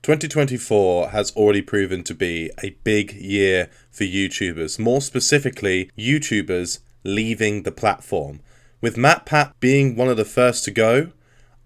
2024 has already proven to be a big year for YouTubers, more specifically YouTubers leaving the platform. With MatPat being one of the first to go,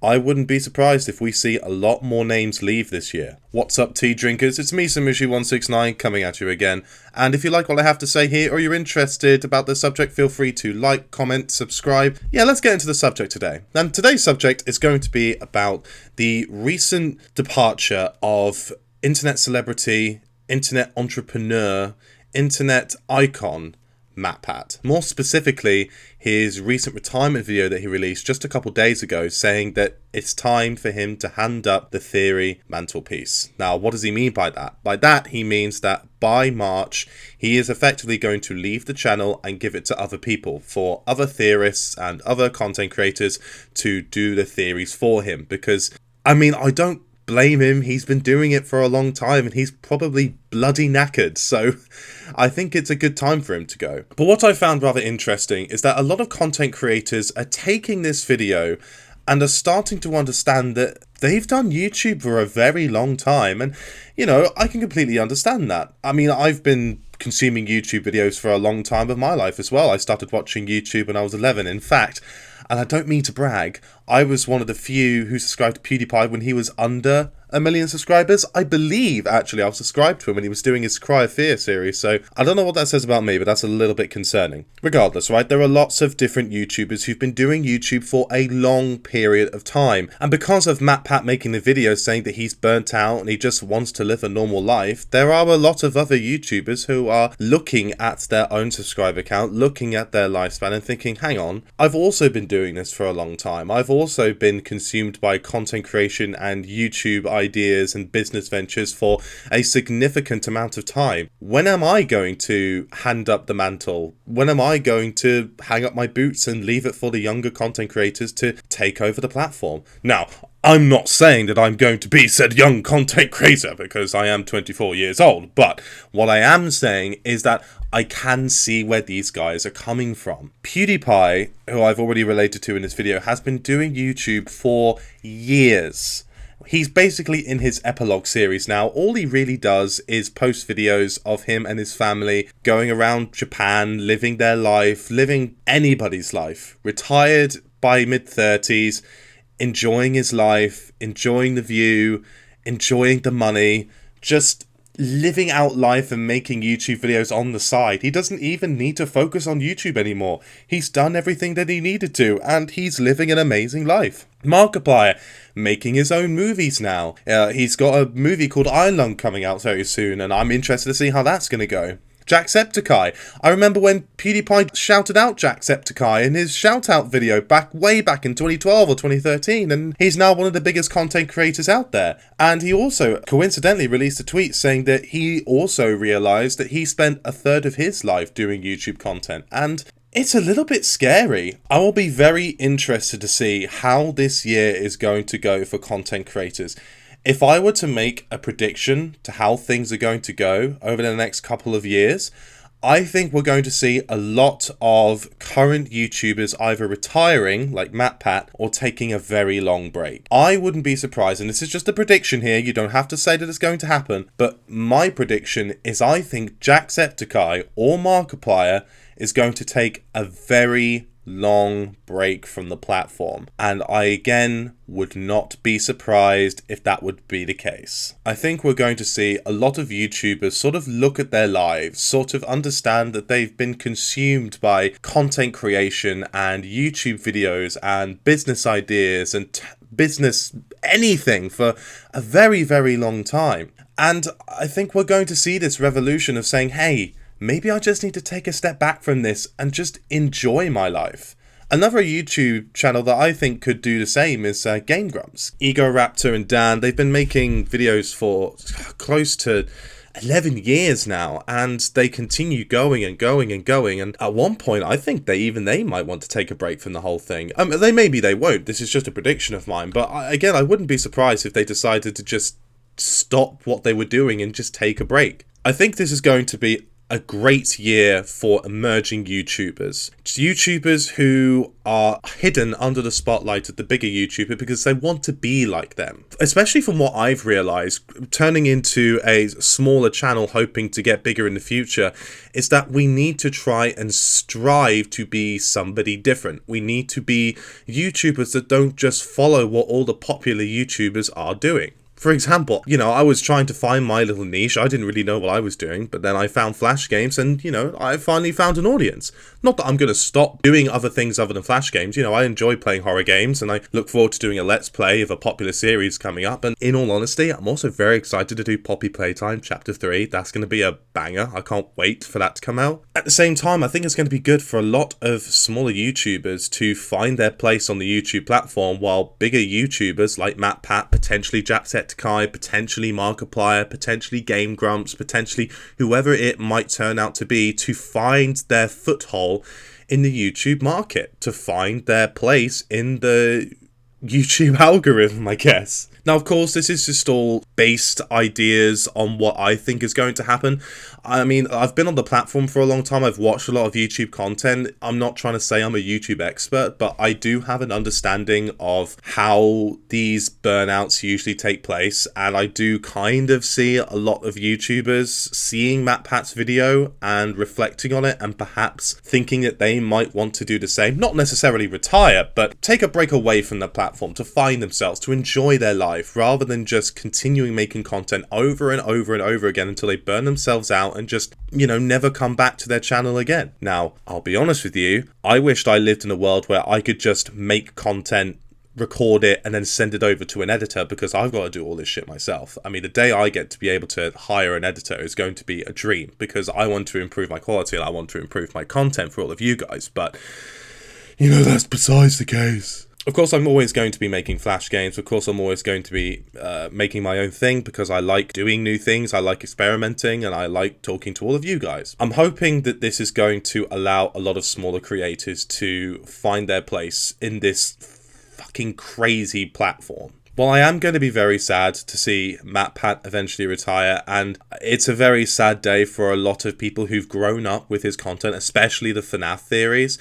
I wouldn't be surprised if we see a lot more names leave this year. What's up, tea drinkers? It's me, Samushi169, coming at you again. And if you like what I have to say here, or you're interested about the subject, feel free to like, comment, subscribe. Yeah, let's get into the subject today. And today's subject is going to be about the recent departure of internet celebrity, internet entrepreneur, internet icon, MatPat. More specifically, his recent retirement video that he released just a couple days ago saying that it's time for him to hand up the theory mantelpiece. Now, what does he mean by that? By that, he means that by March, he is effectively going to leave the channel and give it to other people, for other theorists and other content creators to do the theories for him. Because, I mean, I don't blame him. He's been doing it for a long time and he's probably bloody knackered, so I think it's a good time for him to go. But what I found rather interesting is that a lot of content creators are taking this video and are starting to understand that they've done YouTube for a very long time, and you know, I can completely understand that. I mean, I've been consuming YouTube videos for a long time of my life as well. I started watching YouTube when I was 11. In fact, and I don't mean to brag, I was one of the few who subscribed to PewDiePie when he was under 1 million subscribers. I believe, actually, I was subscribed to him when he was doing his Cry of Fear series, so I don't know what that says about me, but that's a little bit concerning. Regardless, right, there are lots of different YouTubers who've been doing YouTube for a long period of time, and because of MatPat making the video saying that he's burnt out and he just wants to live a normal life, there are a lot of other YouTubers who are looking at their own subscriber count, looking at their lifespan and thinking, hang on, I've also been doing this for a long time. I've also been consumed by content creation and YouTube ideas and business ventures for a significant amount of time. When am I going to hand up the mantle? When am I going to hang up my boots and leave it for the younger content creators to take over the platform? Now, I'm not saying that I'm going to be said young content creator because I am 24 years old, but what I am saying is that I can see where these guys are coming from. PewDiePie, who I've already related to in this video, has been doing YouTube for years. He's basically in his epilogue series now. All he really does is post videos of him and his family going around Japan, living their life, living anybody's life. Retired by mid-30s, enjoying his life, enjoying the view, enjoying the money, just living out life and making YouTube videos on the side. He doesn't even need to focus on YouTube anymore. He's done everything that he needed to, and he's living an amazing life. Markiplier, making his own movies now. He's got a movie called Iron coming out very soon, and I'm interested to see how that's going to go. Jacksepticeye. I remember when PewDiePie shouted out Jacksepticeye in his shout-out video way back in 2012 or 2013, and he's now one of the biggest content creators out there. And he also coincidentally released a tweet saying that he also realised that he spent a third of his life doing YouTube content, and it's a little bit scary. I will be very interested to see how this year is going to go for content creators. If I were to make a prediction to how things are going to go over the next couple of years, I think we're going to see a lot of current YouTubers either retiring, like MatPat, or taking a very long break. I wouldn't be surprised, and this is just a prediction here, you don't have to say that it's going to happen, but my prediction is I think Jacksepticeye or Markiplier is going to take a very long break from the platform, and I again would not be surprised if that would be the case. I think we're going to see a lot of YouTubers sort of look at their lives, sort of understand that they've been consumed by content creation and YouTube videos and business ideas and business anything for a very, very long time. And I think we're going to see this revolution of saying, hey, maybe I just need to take a step back from this and just enjoy my life. Another YouTube channel that I think could do the same is Game Grumps. Ego Raptor and Dan, they've been making videos for close to 11 years now, and they continue going and going and going, and at one point I think they might want to take a break from the whole thing. They won't, this is just a prediction of mine, but again, I wouldn't be surprised if they decided to just stop what they were doing and just take a break. I think this is going to be a great year for emerging YouTubers. YouTubers who are hidden under the spotlight of the bigger YouTuber because they want to be like them. Especially from what I've realized, turning into a smaller channel hoping to get bigger in the future, is that we need to try and strive to be somebody different. We need to be YouTubers that don't just follow what all the popular YouTubers are doing. For example, I was trying to find my little niche. I didn't really know what I was doing, but then I found Flash games and, I finally found an audience. Not that I'm going to stop doing other things other than Flash games. I enjoy playing horror games and I look forward to doing a Let's Play of a popular series coming up. And in all honesty, I'm also very excited to do Poppy Playtime Chapter 3. That's going to be a banger. I can't wait for that to come out. At the same time, I think it's going to be good for a lot of smaller YouTubers to find their place on the YouTube platform, while bigger YouTubers like MatPat, potentially Jacksepticeye, potentially Markiplier, potentially Game Grumps, potentially whoever it might turn out to be, to find their foothold in the YouTube market, to find their place in the YouTube algorithm, I guess. Now, of course, this is just all based ideas on what I think is going to happen. I mean, I've been on the platform for a long time. I've watched a lot of YouTube content. I'm not trying to say I'm a YouTube expert, but I do have an understanding of how these burnouts usually take place. And I do kind of see a lot of YouTubers seeing MatPat's video and reflecting on it and perhaps thinking that they might want to do the same. Not necessarily retire, but take a break away from the platform to find themselves, to enjoy their life, rather than just continuing making content over and over and over again until they burn themselves out and just, never come back to their channel again. Now, I'll be honest with you, I wished I lived in a world where I could just make content, record it, and then send it over to an editor, because I've got to do all this shit myself. I mean, the day I get to be able to hire an editor is going to be a dream, because I want to improve my quality and I want to improve my content for all of you guys, but, that's besides the case. Of course, I'm always going to be making Flash games. Of course, I'm always going to be making my own thing, because I like doing new things, I like experimenting, and I like talking to all of you guys. I'm hoping that this is going to allow a lot of smaller creators to find their place in this fucking crazy platform. Well, I am going to be very sad to see MatPat eventually retire, and it's a very sad day for a lot of people who've grown up with his content, especially the FNAF theories.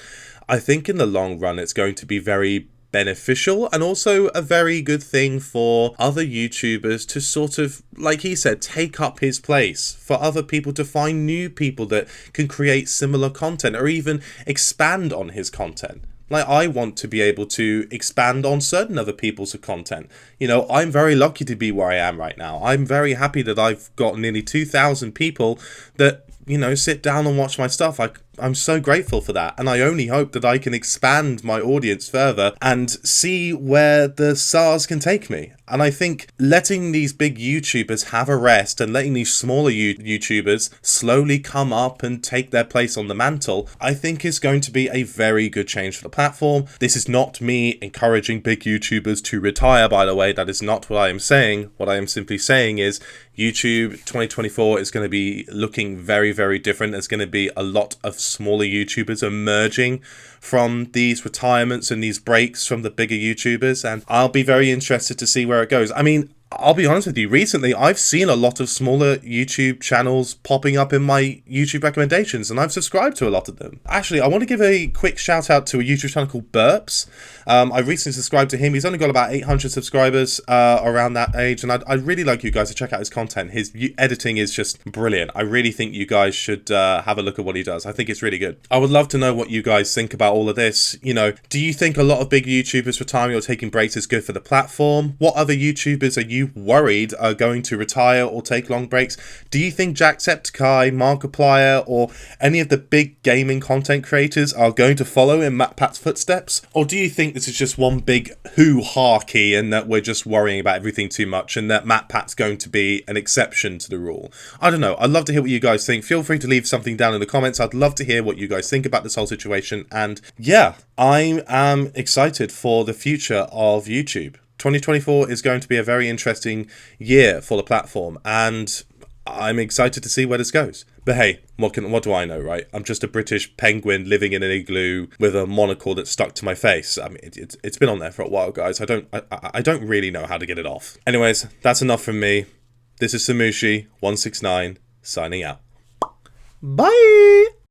I think in the long run, it's going to be very beneficial and also a very good thing for other YouTubers to sort of, like he said, take up his place, for other people to find new people that can create similar content or even expand on his content. Like, I want to be able to expand on certain other people's content. I'm very lucky to be where I am right now. I'm very happy that I've got nearly 2,000 people that, sit down and watch my stuff. I'm so grateful for that, and I only hope that I can expand my audience further and see where the stars can take me. And I think letting these big YouTubers have a rest and letting these smaller YouTubers slowly come up and take their place on the mantle, I think is going to be a very good change for the platform. This is not me encouraging big YouTubers to retire, by the way. That is not what I am saying. What I am simply saying is YouTube 2024 is going to be looking very, very different. There's going to be a lot of smaller YouTubers emerging from these retirements and these breaks from the bigger YouTubers, and I'll be very interested to see where it goes. I mean, I'll be honest with you, recently I've seen a lot of smaller YouTube channels popping up in my YouTube recommendations, and I've subscribed to a lot of them. Actually, I want to give a quick shout out to a YouTube channel called Burps. I recently subscribed to him. He's only got about 800 subscribers around that age, and I'd really like you guys to check out his content. His editing is just brilliant. I really think you guys should have a look at what he does. I think it's really good. I would love to know what you guys think about all of this. Do you think a lot of big YouTubers retiring or taking breaks is good for the platform? What other YouTubers are you worried are going to retire or take long breaks? Do you think Jacksepticeye, Markiplier, or any of the big gaming content creators are going to follow in MatPat's footsteps? Or do you think this is just one big hoo-ha-key and that we're just worrying about everything too much and that MatPat's going to be an exception to the rule? I don't know. I'd love to hear what you guys think. Feel free to leave something down in the comments. I'd love to hear what you guys think about this whole situation. And yeah, I am excited for the future of YouTube. 2024 is going to be a very interesting year for the platform, and I'm excited to see where this goes. But hey, what do I know, right? I'm just a British penguin living in an igloo with a monocle that's stuck to my face. I mean, it's been on there for a while, guys. I don't really know how to get it off. Anyways, that's enough from me. This is Samushi169 signing out. Bye!